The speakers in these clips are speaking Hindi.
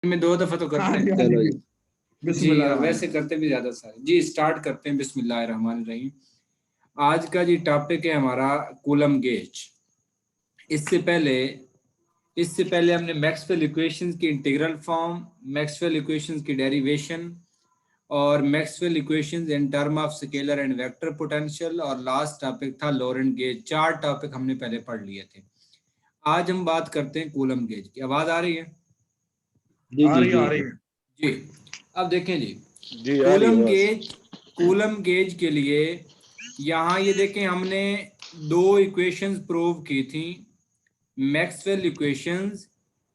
में 2 दफा तो करते हैं। चलो जी, जी, बिस्मिल्लाह। वैसे करते भी ज्यादा सारे। जी स्टार्ट करते हैं, बिस्मिल्लाहिर्रहमानिर्रहीम। आज का जी टॉपिक है हमारा कूलम गेज। इससे पहले इससे पहले हमने मैक्सवेल इक्वेशंस की इंटीग्रल फॉर्म, मैक्सवेल इक्वेशंस की डेरिवेशन और Maxwell equations in term of scalar and vector potential, और लास्ट टॉपिक था लॉरेंट गेज। 4 टॉपिक हमने पहले पढ़ लिए थे। आज हम बात करते हैं कूलम गेज की। आवाज आ रही है? जी आ जी रही जी आ रही जी है। जी। अब देखें जी, जी आ रही है कूलम बस। गेज, कूलम गेज के लिए यहाँ ये देखें हमने 2 इक्वेशंस प्रूव की थी, Maxwell equations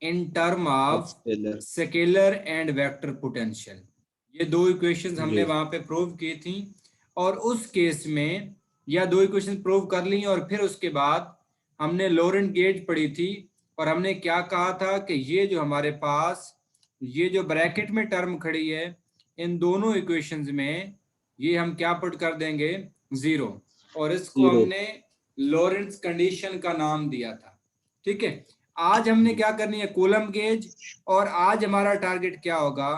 in term of scalar. Scalar and vector potential. ये 2 इक्वेशंस हमने जी वहां पे प्रूव की थी। और उस केस में या 2 इक्वेशंस प्रूव कर ली, और फिर उसके बाद हमने लॉरेंट गेज पढ़ी थी। और हमने क्या कहा था कि ये जो हमारे पास ये जो ब्रैकेट में टर्म खड़ी है, इन दोनों इक्वेशंस में ये हम क्या पुट कर देंगे? 0। और इसको जीरो। हमने लॉरेंट्स कंडीशन का नाम दिया था। ठीक है। आज हमने क्या करनी है? Coulomb gauge. और आज हमारा टारगेट क्या होगा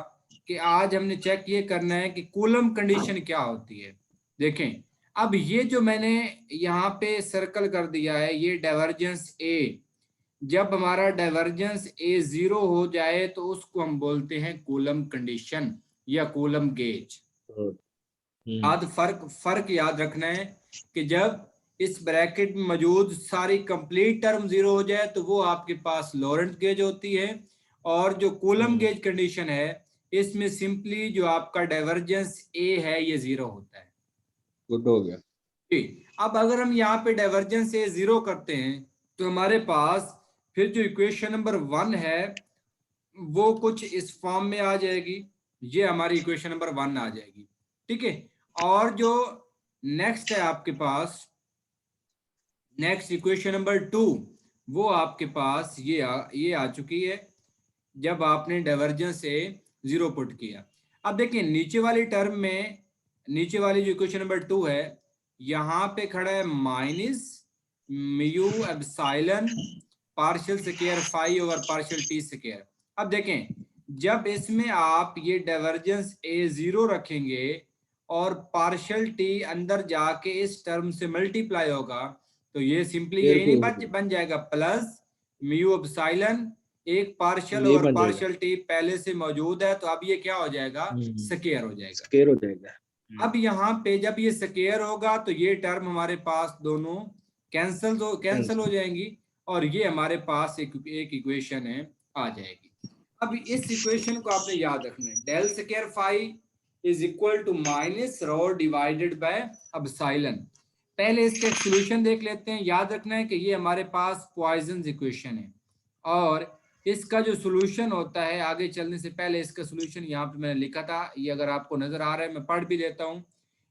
कि आज हमने चेक ये करना है कि कूलम कंडीशन क्या होती है। देखें, अब ये जो मैंने यहाँ पे सर्कल कर दिया है, ये डाइवर्जेंस ए। जब हमारा डाइवर्जेंस ए 0 हो जाए तो उसको हम बोलते हैं कूलम कंडीशन या कूलम गेज। याद फर्क याद रखना है कि जब इस ब्रैकेट में मौजूद सारी कंप्लीट टर्म 0 हो जाए तो वो आपके पास लॉरेंट गेज होती है। और जो कूलम गेज कंडीशन है, इसमें सिंपली जो आपका डाइवर्जेंस ए है ये 0 होता है। गुड हो गया। ठीक। अब अगर हम यहाँ पे डाइवर्जेंस ए 0 करते हैं तो हमारे पास फिर जो इक्वेशन नंबर 1 है वो कुछ इस फॉर्म में आ जाएगी। ये हमारी इक्वेशन नंबर 1 आ जाएगी। ठीक है। और जो नेक्स्ट है आपके पास, नेक्स्ट इक्वेशन नंबर 2, वो आपके पास ये आ चुकी है जब आपने डाइवर्जेंस से 0 पुट किया। अब देखिए नीचे वाली टर्म में, नीचे वाली जो इक्वेशन नंबर 2 है, यहां पे खड़ा है minus mu epsilon partial square phi over partial T square. अब देखें, जब इसमें आप ये डाइवर्जेंस ए 0 रखेंगे और पार्शियल टी अंदर जाके इस टर्म से मल्टीप्लाई होगा, तो ये सिंपली यही नहीं बन जाएगा प्लस म्यू एप्सिलॉन, एक पार्शियल ये और बन जाएगा, पार्शियल टी पहले से मौजूद है, तो अब ये क्या हो जाएगा? स्क्वायर हो जाएगा। स्केयर हो जाएगा। अब यहाँ पे जब ये स्क्वायर होगा तो ये टर्म हमारे पास दोनों कैंसल हो जाएंगी, और ये हमारे पास एक इक्वेशन है आ जाएगी। अब इस इक्वेशन को आपने याद रखना है, del square phi is equal to minus rho divided by epsilon. पहले इसका एक सोल्यूशन देख लेते हैं। याद रखना है कि ये हमारे पास पॉइजन इक्वेशन है, और इसका जो सोल्यूशन होता है, आगे चलने से पहले इसका सोल्यूशन यहाँ पे मैंने लिखा था, ये अगर आपको नजर आ रहा है मैं पढ़ भी लेता हूँ।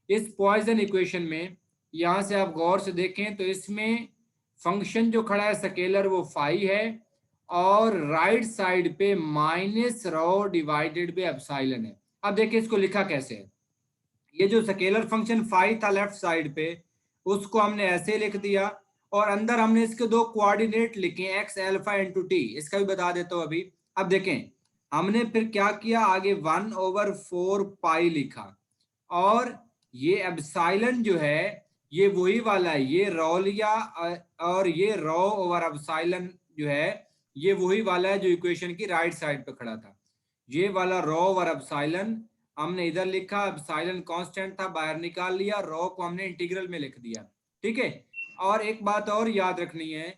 इस पॉइजन इक्वेशन में यहाँ से आप गौर से देखें तो इसमें फंक्शन जो खड़ा है स्केलर वो फाई है, और राइट साइड पे minus rho divided by epsilon है। अब देखिए इसको लिखा कैसे है। ये जो स्केलर फंक्शन फाई था लेफ्ट साइड पे, उसको हमने ऐसे लिख दिया, और अंदर हमने इसके 2 कोऑर्डिनेट लिखे, एक्स एल्फा इंटू टी। इसका भी बता देता हूं अभी। अब देखें हमने फिर क्या किया, आगे 1/4 पाई लिखा, और ये एप्सिलॉन जो है ये वही वाला है, ये रो लिया, और ये रो ओवर एप्सिलॉन जो है ये वही वाला है जो इक्वेशन की राइट साइड पे खड़ा था। ये वाला रो ओवर एप्सिलॉन हमने इधर लिखा, एप्सिलॉन कांस्टेंट था बाहर निकाल लिया, रो को हमने इंटीग्रल में लिख दिया। ठीक है। और एक बात और याद रखनी है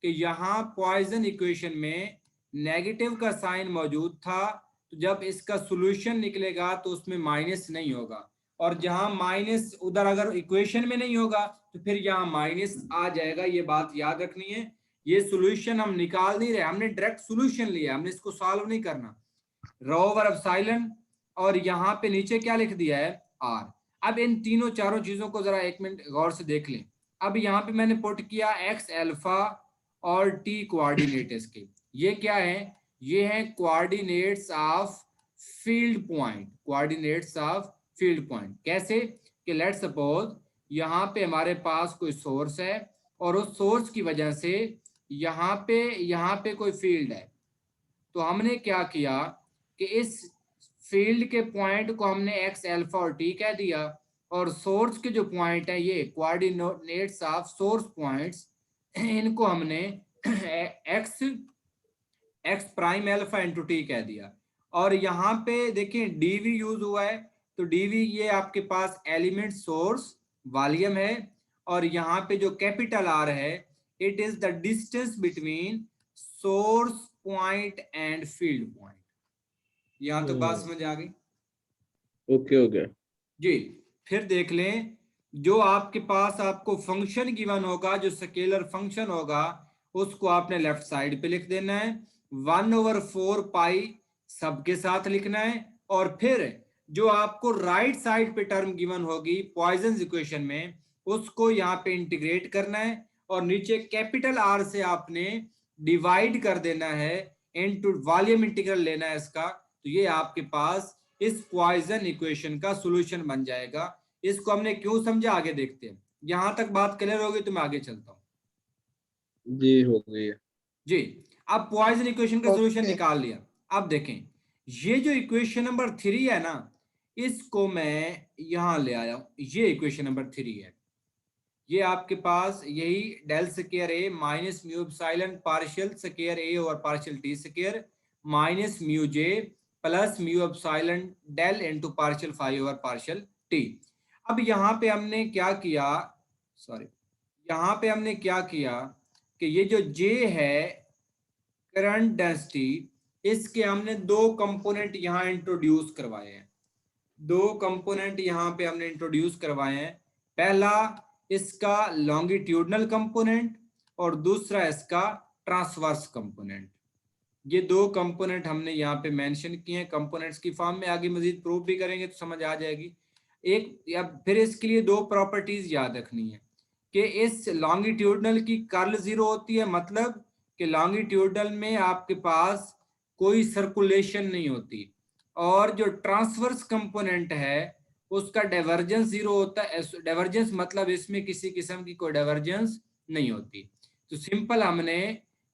कि यहाँ पॉइजन इक्वेशन में नेगेटिव का साइन मौजूद था, तो जब इसका सॉल्यूशन निकलेगा तो उसमें माइनस नहीं होगा, और जहां माइनस उधर अगर इक्वेशन में नहीं होगा तो फिर यहाँ माइनस आ जाएगा। ये बात याद रखनी है। ये सॉल्यूशन हम निकाल नहीं रहे, हमने डायरेक्ट सॉल्यूशन लिया, हमने इसको सॉल्व नहीं करना। रो ओवर एप्सिलॉन, और यहाँ पे नीचे क्या लिख दिया है? आर। अब इन तीनों चारों चीजों को जरा एक मिनट गौर से देख लें। अब यहाँ पे मैंने पुट किया एक्स एल्फा और टी कोऑर्डिनेट इसके। ये क्या है? ये है coordinates of field point, coordinates of field point. कैसे कि लेट सपोज यहाँ पे हमारे पास कोई सोर्स है, और उस सोर्स की वजह से यहाँ पे कोई फील्ड है। तो हमने क्या किया कि इस फील्ड के पॉइंट को हमने एक्स अल्फा और टी कह दिया, और सोर्स के जो पॉइंट है ये कोऑर्डिनेट्स ऑफ सोर्स पॉइंट्स, इनको हमने ex prime alpha into T कह दिया। और यहाँ पे देखिए डीवी यूज हुआ है, तो डीवी ये आपके पास एलिमेंट सोर्स वॉल्यूम है, और यहाँ पे जो कैपिटल आर है it is the distance between source point and field point. यहाँ तो बात समझ आ गई? ओके ओके जी। फिर देख लें, जो आपके पास आपको फंक्शन गिवन होगा, जो स्केलर फंक्शन होगा, उसको आपने लेफ्ट साइड पे लिख देना है, 1/4 पाई सबके साथ लिखना है, और फिर जो आपको राइट साइड पे टर्म गिवन होगी पॉइजन इक्वेशन में, उसको यहाँ पे इंटीग्रेट करना है, और नीचे कैपिटल आर से आपने डिवाइड कर देना है, इनटू वॉल्यूम इंटीग्रल लेना है इसका, तो ये आपके पास इस पॉइजन इक्वेशन का सॉल्यूशन बन जाएगा। इसको हमने क्यों समझा आगे देखते हैं। यहां तक बात क्लियर होगी तो मैं आगे चलता हूं। जी, हो गई है। जी, अब पॉइजन इक्वेशन का सॉल्यूशन ओके। निकाल लिया। अब देखें, ये जो इक्वेशन नंबर 3 है ना, इसको मैं यहां ले आया हूं, ये इक्वेशन नंबर 3 है। ये आपके पास यही del square A minus mu epsilon partial square A over partial T square minus mu J plus mu epsilon del into partial phi over partial T. अब यहाँ पे हमने क्या किया, सॉरी, यहाँ पे हमने क्या किया कि ये जो जे है करंट डेंसिटी, इसके हमने दो कंपोनेंट यहाँ इंट्रोड्यूस करवाए हैं, दो कंपोनेंट यहाँ पे हमने इंट्रोड्यूस करवाए हैं। पहला इसका लॉन्गिट्यूडनल कंपोनेंट और दूसरा इसका ट्रांसवर्स कंपोनेंट। ये दो कंपोनेंट हमने यहाँ पे मेंशन किए हैं कंपोनेंट्स की फॉर्म में, आगे मजीद प्रूफ भी करेंगे तो समझ आ जाएगी। एक या फिर इसके लिए दो प्रॉपर्टीज याद रखनी है कि इस लॉन्गिट्यूडनल की कर्ल 0 होती है, मतलब कि लॉन्गिट्यूडनल में आपके पास कोई सर्कुलेशन नहीं होती, और जो ट्रांसवर्स कंपोनेंट है उसका डाइवर्जेंस 0 होता है। डाइवर्जेंस मतलब इसमें किसी किस्म की कोई डाइवर्जेंस नहीं होती। तो सिंपल हमने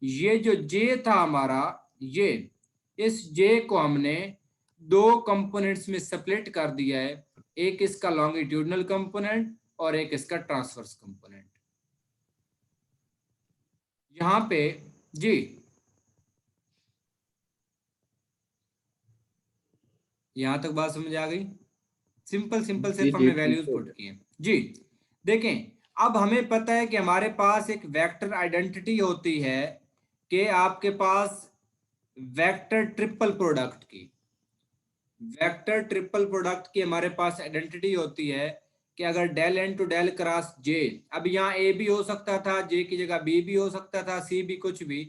ये जो जे था हमारा, ये इस जे को हमने दो कंपोनेंट्स में स्प्लिट कर दिया है, एक इसका लॉन्गिट्यूडनल कंपोनेंट और एक इसका ट्रांसवर्स कंपोनेंट। यहां पे जी यहां तक बात समझ आ गई? सिंपल सिंपल जी सिर्फ जी, हमने ठीक वैल्यूज हो पुट गया। की हैं जी। देखें, अब हमें पता है कि हमारे पास एक वेक्टर आइडेंटिटी होती है कि आपके पास वेक्टर ट्रिपल प्रोडक्ट की, वेक्टर ट्रिपल प्रोडक्ट की हमारे पास आइडेंटिटी होती है कि अगर del into del cross J, अब यहाँ ए भी हो सकता था, जे की जगह बी भी हो सकता था, सी भी, कुछ भी,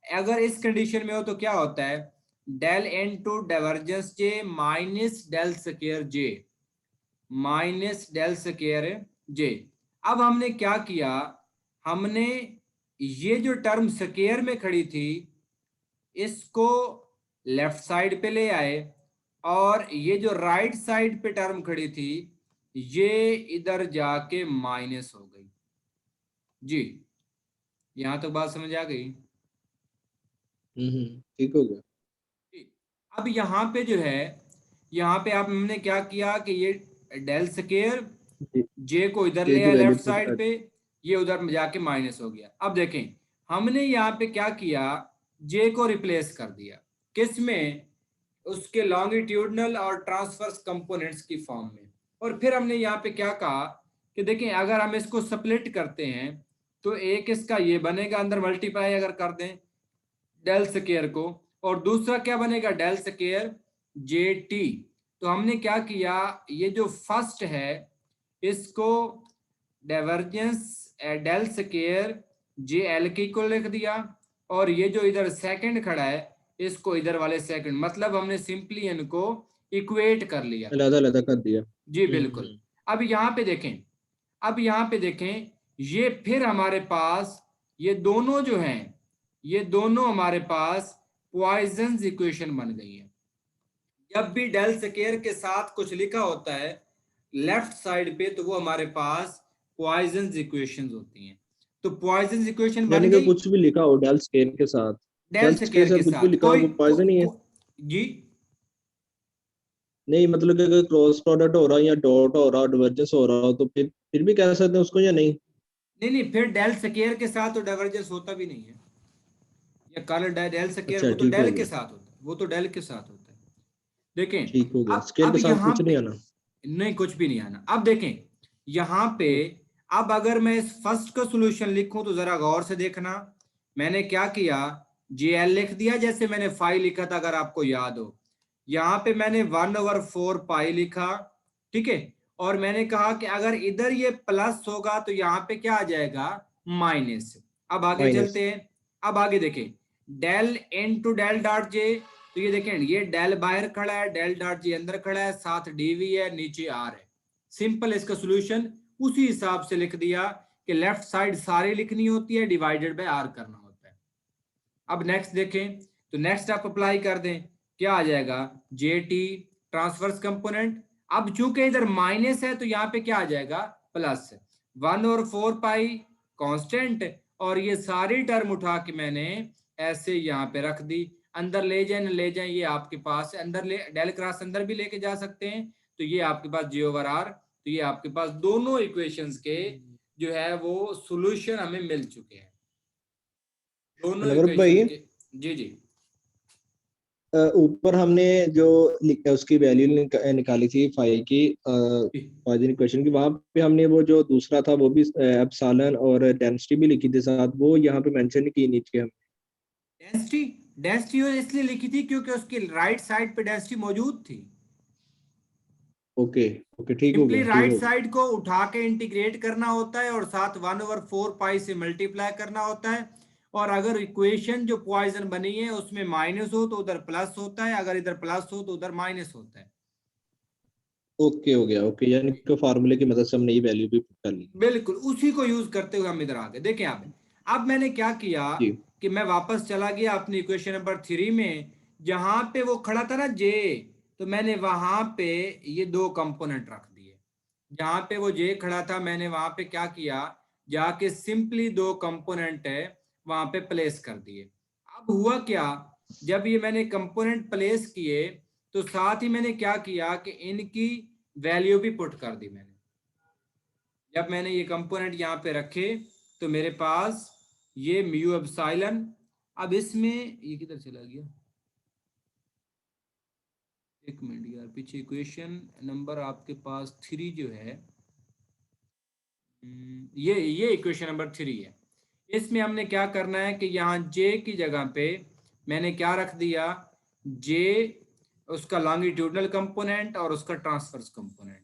अगर इस कंडीशन में हो तो क्या होता है, del into divergence J minus del square J, minus del square J. अब हमने क्या किया, हमने ये जो टर्म स्क्वायर में खड़ी थी इसको लेफ्ट साइड पे ले आए, और ये जो राइट साइड पे टर्म खड़ी थी ये इधर जाके माइनस हो गई। जी, यहां तो बात समझ आ गई? ठीक हो गया। जी। अब यहाँ पे जो है, यहाँ पे आप हमने क्या किया कि ये डेल स्क्वायर जी, जे को इधर जे ले की आए वैल्यू लेफ्ट पुट साइड कर। पे, ये उधर जाके माइनस हो गया। अब देखें, हमने यहाँ पे क्या किया, जे को रिप्लेस कर दिया किस में, उसके लॉन्गिट्यूडनल और ट्रांसवर्स कंपोनेंट्स की फॉर्म में। और फिर हमने यहाँ पे क्या कहा कि देखें अगर हम इसको स्प्लिट करते हैं तो एक इसका ये बनेगा, अंदर मल्टीप्लाई अगर कर दें डेल स्क्वायर को, और दूसरा क्या बनेगा, डेल स्क्वायर जे टी। तो हमने क्या किया, ये जो फर्स्ट है इसको divergence del square J L की को लिख दिया, और ये जो इधर सेकंड खड़ा है इसको इधर वाले सेकंड, मतलब हमने सिंपली इनको इक्वेट कर लिया। अलग अलग कर दिया। जी बिल्कुल। अब यहाँ पे देखें, अब यहाँ पे देखें, ये फिर हमारे पास ये दोनों जो हैं, ये दोनों हमारे पास पॉइजन इक्वेशन बन गई है। जब भी डेल स्क्वायर के साथ कुछ लिखा होता है लेफ्ट साइड पे तो वो हमारे पास पॉइजन इक्वेशंस होती हैं। तो पॉइजन इक्वेशन बन यानी कि गई कुछ भी लिखा हो डेल स्केल के साथ, डेल डेल स्क्वायर स्केल के से कुछ भी साथ, लिखा हो वो पॉइजन ही है। जी नहीं मतलब कि अगर क्रॉस प्रोडक्ट हो रहा है या डॉट हो रहा है डिवर्जेंस हो रहा हो तो फिर भी कह सकते हैं उसको या नहीं? नहीं, फिर डेल स्क्वायर के साथ तो डाइवर्जेंस होता भी नहीं है, या कर्ल डेल स्क्वायर अच्छा वो तो ठीक हो डेल के गया। साथ होता है, वो तो डेल के साथ होता है। देखें, ठीक हो गया, स्केयर अब के साथ यहाँ कुछ पे नहीं आना। नहीं, कुछ भी नहीं आना। अब देखें यहाँ पे, ओ, अब अगर मैं इस फर्स्ट का सॉल्यूशन लिखूं तो जरा गौर से देखना, मैंने क्या किया, जेएल लिख दिया जैसे मैंने फाई लिखा था, अगर आपको याद हो। यहाँ पे मैंने 1/4 पाई लिखा, ठीक है। और मैंने कहा कि अगर इधर ये प्लस होगा तो यहाँ पे क्या आ जाएगा, माइनस। अब आगे माइनस। चलते हैं। अब आगे देखें, del into del dot J, तो ये देखें ये डेल बाहर खड़ा है, डेल डॉट जी अंदर खड़ा है, साथ डीवी है, नीचे आर है। सिंपल इसका सॉल्यूशन उसी हिसाब से लिख दिया कि लेफ्ट साइड सारी लिखनी होती है, डिवाइडेड बाय आर करना होता है। अब नेक्स्ट देखें, तो नेक्स्ट आप अप्लाई कर दें, क्या आ जाएगा, जे टी ट्रांसवर्स कंपोनेंट। अब चूंकि इधर माइनस है तो यहाँ पे क्या आ जाएगा, प्लस 1/4 पाई कांस्टेंट, और ये सारी टर्म उठा के मैंने ऐसे यहाँ पे रख दी। अंदर ले जाए न ले जाए, ये आपके पास है, अंदर ले डेल क्रॉस अंदर भी लेके जा सकते हैं, तो ये आपके पास जे ओवर आर। तो ये आपके पास दोनों इक्वेशंस के जो है वो सॉल्यूशन हमें मिल चुके हैं, दोनों अनवर इक्वेशन भाई, के। जी जी। ऊपर हमने जो उसकी वैल्यू निकाली थी फाई की, फाइनल इक्वेशन की, वहां पे हमने वो जो दूसरा था वो भी एप्सिलॉन और डेंसिटी भी लिखी थी साथ, वो यहाँ पे मेंशन नहीं की नीचे हम। डेंसिटी, डेंसिटी इसलिए लिखी थी क्योंकि उसकी राइट साइड पे डेंसिटी मौजूद थी। ओके। ओके ठीक हो सिंपली गया, ठीक राइट हो गया। साइड को उठा के इंटीग्रेट करना होता है और साथ 1/4 पाई से मल्टीप्लाई करना होता है। और अगर इक्वेशन जो पॉइजन बनी है उसमें माइनस हो तो उधर प्लस होता है, अगर इधर प्लस हो तो उधर माइनस होता है। ओके हो गया, ओके, यानी कि फार्मूले की मदद से हम नई वैल्यू भी पुट कर ली। बिल्कुल उसी को यूज करते हुए हम इधर आ गए। देखें आप, अब मैंने क्या किया जी। कि मैं वापस चला गया अपनी इक्वेशन नंबर 3 में, जहां पे वो खड़ा था ना जे, तो मैंने वहां पे ये दो कंपोनेंट रख दिए। जहां पे वो जे खड़ा था मैंने वहां पे क्या किया, जाके सिंपली दो कंपोनेंट है वहां पे प्लेस कर दिए। अब हुआ क्या, जब ये मैंने कंपोनेंट प्लेस किए तो साथ ही मैंने क्या किया कि इनकी वैल्यू भी पुट कर दी मैंने। जब मैंने ये कंपोनेंट यहाँ पे रखे तो मेरे पास ये म्यू एप्सिलॉन। अब इसमें ये किधर चला गया, एक मिनट यार, पीछे इक्वेशन नंबर आपके पास 3 जो है, ये इक्वेशन नंबर 3 है। इसमें हमने क्या करना है कि यहाँ जे की जगह पे मैंने क्या रख दिया, जे उसका लॉन्गिट्यूडनल कंपोनेंट और उसका ट्रांसवर्स कंपोनेंट।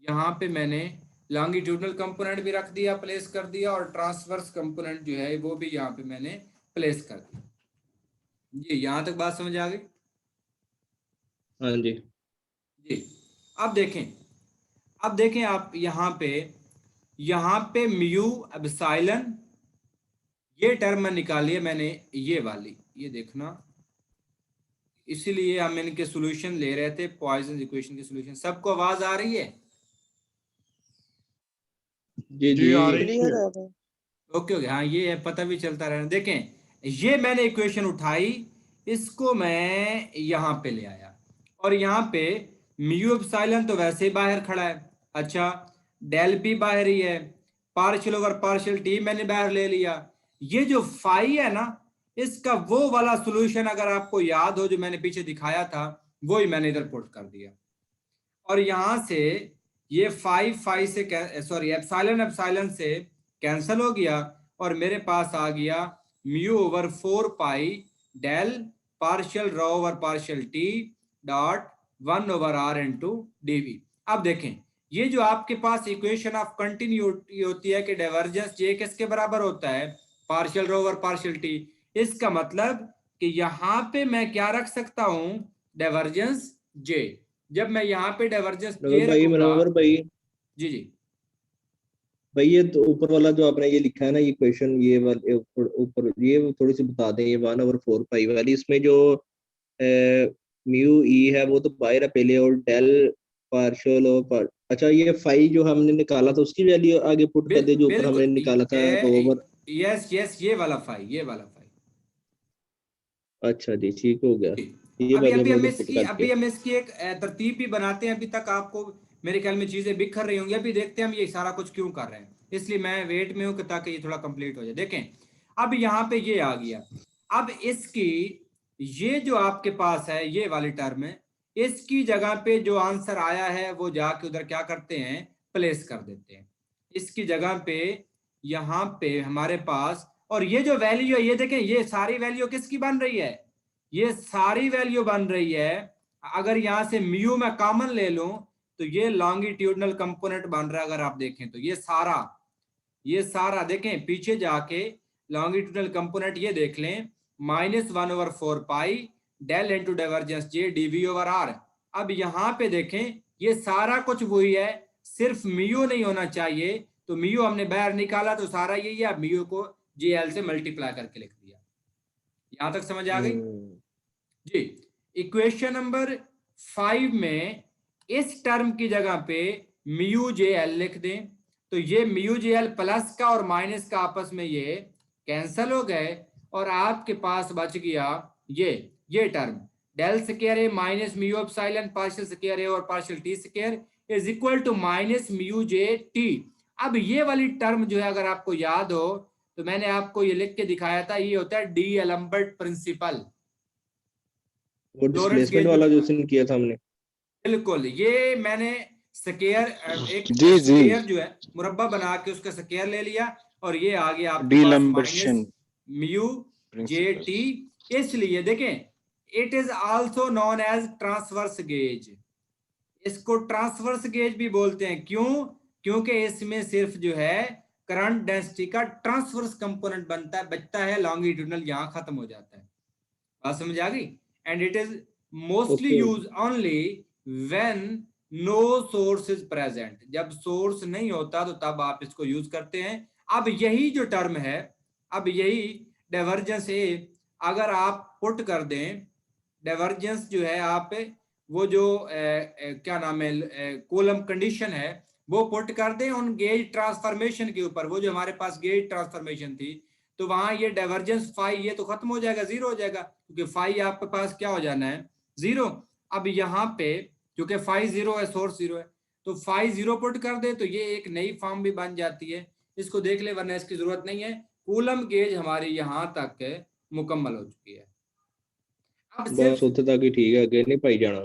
यहाँ पे मैंने लॉन्गिट्यूडनल कंपोनेंट भी रख दिया, प्लेस कर दिया, और ट्रांसवर्स कंपोनेंट जो है वो भी यहाँ पे मैंने प्लेस कर दिया। ये यहाँ तक बात समझ आ गई? हाँ जी। जी। अब देखें, अब देखें आप यहाँ पे म्यू एप्सिलॉन, ये टर्म में निकाली है मैंने, ये वाली, ये देखना। इसीलिए हम इनके सॉल्यूशन ले रहे थे, पॉइसन इक्वेशन के सॉल्यूशन। सबको आवाज आ रही है? जी जी जी। आ रही क्लियर है। है भाई। ओके ओके, हाँ ये है, पता भी चलता रहना। देखें, ये मैंने इक्वेशन उठाई, इसको मैं यहाँ पे ले आया, और यहाँ पे म्यू एप्सिलॉन तो वैसे ही बाहर खड़ा है। अच्छा, डेल पी बाहर ही है, पार्शियल ओवर पार्शियल टी मैंने बाहर ले लिया। ये जो फाई है ना, इसका वो वाला सॉल्यूशन अगर आपको याद हो जो मैंने पीछे दिखाया था, वो ही मैंने इधर पुट कर दिया। और यहां से ये फाइव फाइव से सॉरी एप्सिलॉन एप्सिलॉन से कैंसिल हो गया, और मेरे पास आ गया μ/4 pi del partial rho over partial T dot 1/r into DV. अब देखें, ये जो आपके पास इक्वेशन ऑफ कंटिन्यूटी होती है कि डाइवर्जेंस जे किसके बराबर होता है, partial rho over partial T. इसका मतलब कि यहां पे मैं क्या रख सकता हूं, डाइवर्जेंस जे। जब मैं यहाँ पे डाइवर्जेंस जे रखूंगा, मनोवर भाई, जी जी, भाई ये तो ऊपर वाला जो आपने ये लिखा है ना, ये क्वेश्चन, ये वाले ऊपर ऊपर ये थोड़ी सी बता दें, ये 1/4 पाई वाली, इसमें जो म्यू ई है वो तो बाहर है पहले, और डेल पार्शियल और अच्छा, ये फाई जो हमने निकाला था उसकी वैल्यू आगे पुट कर दे, जो ऊपर हमने बिल्कुल निकाला था रोवर। यस यस, ये वाला फाई, ये वाला फाई। अच्छा जी, ठीक हो गया। जी। ये अभी वाली अभी हम हमने पुट इसकी करके अभी हम इसकी एक तरतीब भी बनाते हैं। अभी तक आपको मेरे ख्याल में चीजें बिखर रही होंगी। अभी देखते हैं हम ये सारा कुछ क्यों कर रहे हैं, इसलिए मैं वेट में हूँ कि ताकि ये थोड़ा कंप्लीट हो जाए। देखें अब यहाँ पे ये आ गया। अब इसकी ये जो आपके पास है ये वाली टर्म है, इसकी जगह पे जो आंसर आया है वो जाके उधर क्या करते हैं, प्लेस कर देते हैं इसकी जगह पे। यहाँ पे हमारे पास, और ये जो वैल्यू है ये देखें, ये सारी वैल्यू किसकी बन रही है, ये सारी वैल्यू बन रही है। अगर यहां से म्यू में कॉमन ले लूं तो ये लॉन्गिट्यूडनल कंपोनेंट बन रहा है। अगर आप देखें तो ये सारा देखें पीछे जाके लॉन्गिट्यूडनल कंपोनेंट ये देख लें, -1/4 pi del into divergence J dV over r. अब यहाँ पे देखें ये सारा कुछ वही है, सिर्फ म्यू नहीं होना चाहिए, तो म्यू हमने बाहर निकाला तो सारा यही है। अब म्यू को जे एल से मल्टीप्लाई करके लिख दिया। यहां तक समझ आ गई जी। इक्वेशन नंबर 5 में इस टर्म की जगह पे म्यू जे एल लिख दें, तो ये म्यू जे एल प्लस का और माइनस का आपस में ये कैंसल हो गए, और आपके पास बच गया ये term del square A minus mu epsilon partial square A और partial T square is equal to minus mu J T. अब ये वाली टर्म जो है अगर आपको याद हो तो मैंने आपको ये लिख के दिखाया था, ये होता है डी एलम्बर्ट प्रिंसिपल। वो लॉरेंस डिस्प्लेसमेंट गेज वाला जो में सीन किया था हमने। बिल्कुल, ये मैंने स्केयर एक जी जी, स्केयर जो है मुरब्बा बना के उसका स्केयर ले लिया, और ये आ गया आपके d'Alembertian minus mu J principal. T. इसलिए देखें it is also known as transverse gauge, इसको ट्रांसवर्स गेज भी बोलते हैं। क्यों? क्योंकि इसमें सिर्फ जो है करंट डेंसिटी का ट्रांसवर्स कंपोनेंट बचता है, लॉन्गिट्यूडनल यहां खत्म हो जाता है। बात समझ आ गई? And it is mostly okay use only when no source is present, जब सोर्स नहीं होता तो तब आप इसको यूज करते हैं। अब यही जो टर्म है, अब यही डाइवर्जेंस ए अगर आप पुट कर दें, डाइवर्जेंस जो है आप वो जो क्या नाम है कूलम कंडीशन है वो पुट कर दें उन गेज ट्रांसफॉर्मेशन के ऊपर, वो जो हमारे पास गेज ट्रांसफॉर्मेशन थी, तो वहां ये डाइवर्जेंस फाई ये तो खत्म हो जाएगा, जीरो हो जाएगा, क्योंकि फाई आपके पास क्या हो जाना है, जीरो। अब यहाँ पे क्योंकि फाई जीरो है, सोर्स जीरो है, तो फाई जीरो पुट कर दे तो ये एक नई फॉर्म भी बन जाती है। इसको देख ले वरना इसकी जरूरत नहीं है। कूलम गेज हमारी यहाँ तक मुकम्मल हो चुकी है। अब बस सिर्फ उत्थे तक ही ठीक है, अगे नहीं पाई जाना।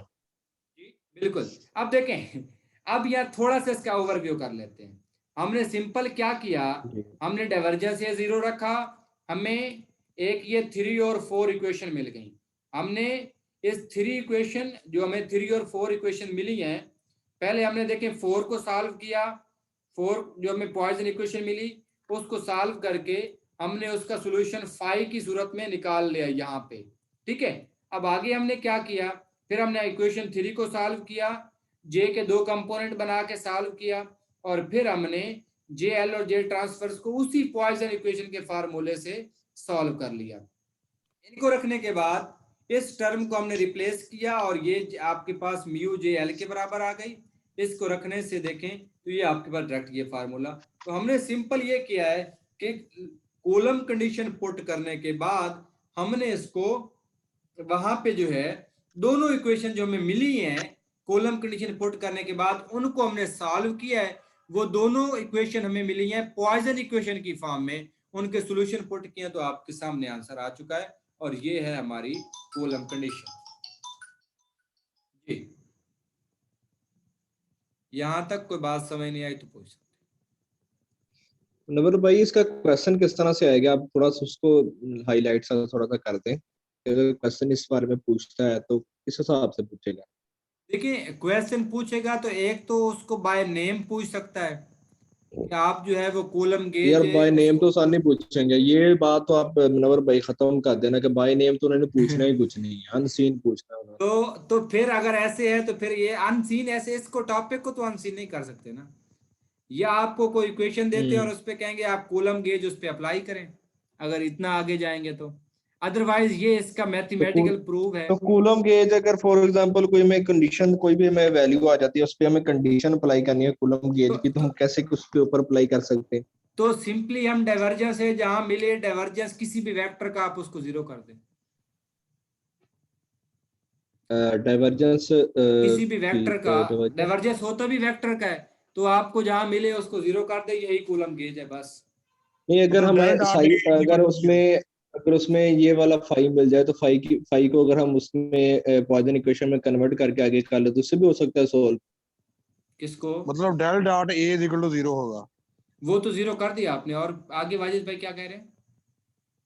जी बिल्कुल। अब देखें, अब यार थोड़ा सा इसका ओवरव्यू कर लेते हैं। हमने सिंपल क्या किया, जी हमने डाइवर्जेंस ये जीरो रखा, हमें एक ये 3 और 4 इक्वेशन मिल गई। हमने इस 3 इक्वेशन जो हमें 3 और 4 इक्वेशन मिली हैं, पहले हमने देखें 4 को सॉल्व किया, 4 जो हमें पॉइजन इक्वेशन मिली उसको सॉल्व करके हमने उसका सॉल्यूशन 5 की सूरत में निकाल लिया यहाँ पे, ठीक है। अब आगे हमने क्या किया, फिर हमने इक्वेशन 3 को सॉल्व किया, जे के दो कंपोनेंट बना के सॉल्व किया, और फिर हमने जे एल और जे ट्रांसफर्स को उसी पॉइजन इक्वेशन के फार्मूले से सॉल्व कर लिया। इनको रखने के बाद इस टर्म को हमने रिप्लेस किया और ये आपके पास म्यू जे एल के बराबर आ गई। इसको रखने से देखें तो ये आपके पास डायरेक्ट ये फार्मूला। तो हमने सिंपल ये किया है कि कॉलम कंडीशन पुट करने के बाद हमने इसको वहां पे जो है दोनों इक्वेशन जो हमें मिली हैं कॉलम कंडीशन पुट करने के बाद उनको हमने सॉल्व किया है। वो दोनों इक्वेशन हमें मिली हैं पॉइजन इक्वेशन की फॉर्म में, उनके सॉल्यूशन पुट किए तो आपके सामने आंसर आ चुका है, और ये है हमारी कॉलम कंडीशन जी। यहां तक कोई बात समझ नहीं आई तो पूछ सकते। नवर भाई, इसका क्वेश्चन किस तरह से आएगा? आप थोड़ा सा उसको हाईलाइट सा थोड़ा सा कर दें। अगर क्वेश्चन इस बारे में पूछता है तो किस हिसाब से पूछेगा? देखिए क्वेश्चन पूछेगा तो एक तो उसको बाय नेम पूछ सकता है कि आप जो है वो कॉलम यार गेज बाय नेम उसको तो सारे नहीं पूछेंगे, ये बात तो आप नवर भाई खत्म कर देना कि बाय नेम तो उन्होंने पूछना ही कुछ नहीं है, अनसीन पूछना है उन्होंने। तो फिर अगर ऐसे है तो फिर ये अनसीन, ऐसे इसको टॉपिक को तो अनसीन नहीं कर सकते ना। या आपको कोई इक्वेशन देते हैं और उस पे कहेंगे आप कॉलम गेज उस पे अप्लाई करें, अगर इतना आगे जाएंगे तो। अदरवाइज ये इसका तो मैथमेटिकल प्रूव है। तो कूलम गेज अगर फॉर एग्जांपल कोई में कंडीशन कोई भी हमें वैल्यू आ जाती है उस पे हमें कंडीशन अप्लाई करनी है कूलम तो, गेज की, तो हम तो, कैसे उसके ऊपर अप्लाई कर सकते हैं? तो सिंपली हम डाइवर्जेंस है जहां मिले डाइवर्जेंस किसी भी वेक्टर का आप उसको जीरो कर दें। डाइवर्जेंस किसी भी वेक्टर ठीक का है, डाइवर्जेंस। डाइवर्जेंस होता भी वेक्टर का है, तो आपको जहां मिले उसको जीरो कर दे, यही कूलम गेज है बस। नहीं, अगर मतलब डेल हमें dot Sai, A is equal अगर टू जीरो। उसमें, अगर उसमें ये वाला फाई मिल जाए तो फाई को अगर हम उसमें पॉइजन इक्वेशन में कन्वर्ट करके आगे कर ले तो उससे भी हो सकता है सोल्व। किसको? मतलब del dot A is equal to zero होगा। वो तो जीरो कर दिया आपने, और आगे वाजिद भाई क्या कह रहे हैं?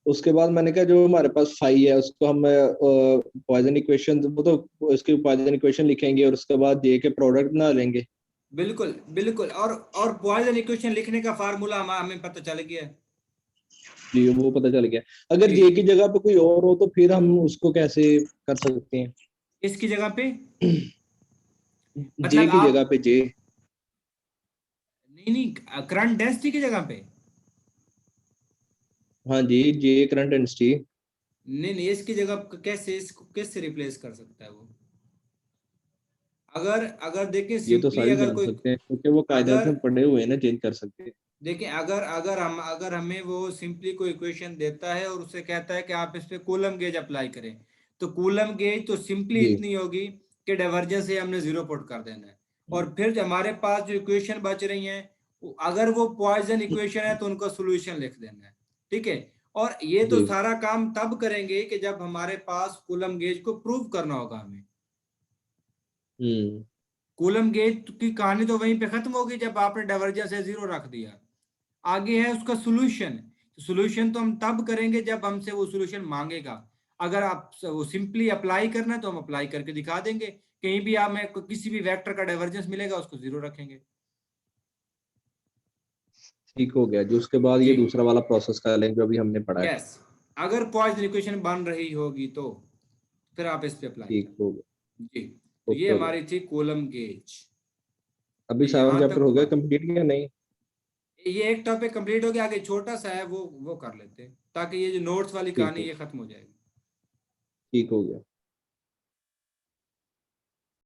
उसके बाद मैंने कहा जो हमारे पास फाई है उसको हम पॉइजन इक्वेशन, वो तो उसकी पॉइजन इक्वेशन लिखेंगे और उसके बाद जे के प्रोडक्ट बना लेंगे। बिल्कुल बिल्कुल, और पॉइजन इक्वेशन लिखने का फार्मूला हमें पता चल गया है। जी, वो पता चल गया। अगर जी, जे की जगह पे कोई और हो तो फिर हम उसको कैसे कर सकते हैं? इसकी जगह पे जे मतलब की आप, जगह पे जे। नहीं नहीं, करंट डेंसिटी की जगह पे, हाँ जी, जे करंट डेंसिटी। नहीं नहीं, इसकी जगह कैसे, इसको कैसे रिप्लेस कर सकता है वो? अगर अगर देखिए ये तो सिंपली, सारी अगर जान कोई, सकते हैं क्योंकि वो कायदे अगर में पढ़े हुए हैं ना, चेंज कर सकते हैं। देखिए, अगर हमें वो सिंपली कोई इक्वेशन देता है और उससे कहता है कि आप इस पे कूलम गेज अप्लाई करें, तो कूलम गेज तो सिंपली जी। इतनी होगी कि डाइवर्जेंस से हमने जीरो पुट कर देना है। और फिर जो हमारे पास जो इक्वेशन बच रही हैं, अगर वो पॉइजन इक्वेशन है तो उनका सोल्यूशन लिख देना है। ठीक है। और ये तो जी। सारा काम तब करेंगे कि जब हमारे पास कूलम गेज को प्रूव करना होगा हमें। हम्म। कूलम गेज की कहानी तो वहीं पे खत्म होगी जब आपने डाइवर्जेंस से जीरो रख दिया। आगे है उसका सोल्यूशन। सोल्यूशन तो हम तब करेंगे जब हमसे वो सोल्यूशन मांगेगा। अगर आप वो सिंपली अप्लाई करना है तो हम अप्लाई करके दिखा देंगे, कहीं भी आप, में किसी भी वेक्टर का डाइवर्जेंस मिलेगा उसको जीरो रखेंगे। ठीक हो गया जो, उसके बाद जी, ये दूसरा वाला प्रोसेस कर लेंगे जो अभी हमने पढ़ा है। यस। अगर पॉइजन इक्वेशन बन रही होगी तो फिर आप इस पे अप्लाई ठीक हो गया। करें। जी, तो ये ओके हो गया। हमारी थी कूलम गेज। अभी तो 7 यहां चैप्टर तक हो हुआ, गया कंप्लीट या नहीं? ये एक टॉपिक कंप्लीट हो गया, आगे छोटा सा है वो कर लेते हैं, ताकि ये जो नोट्स वाली ठीक कहानी हो, ये खत्म हो जाएगी। ठीक हो गया।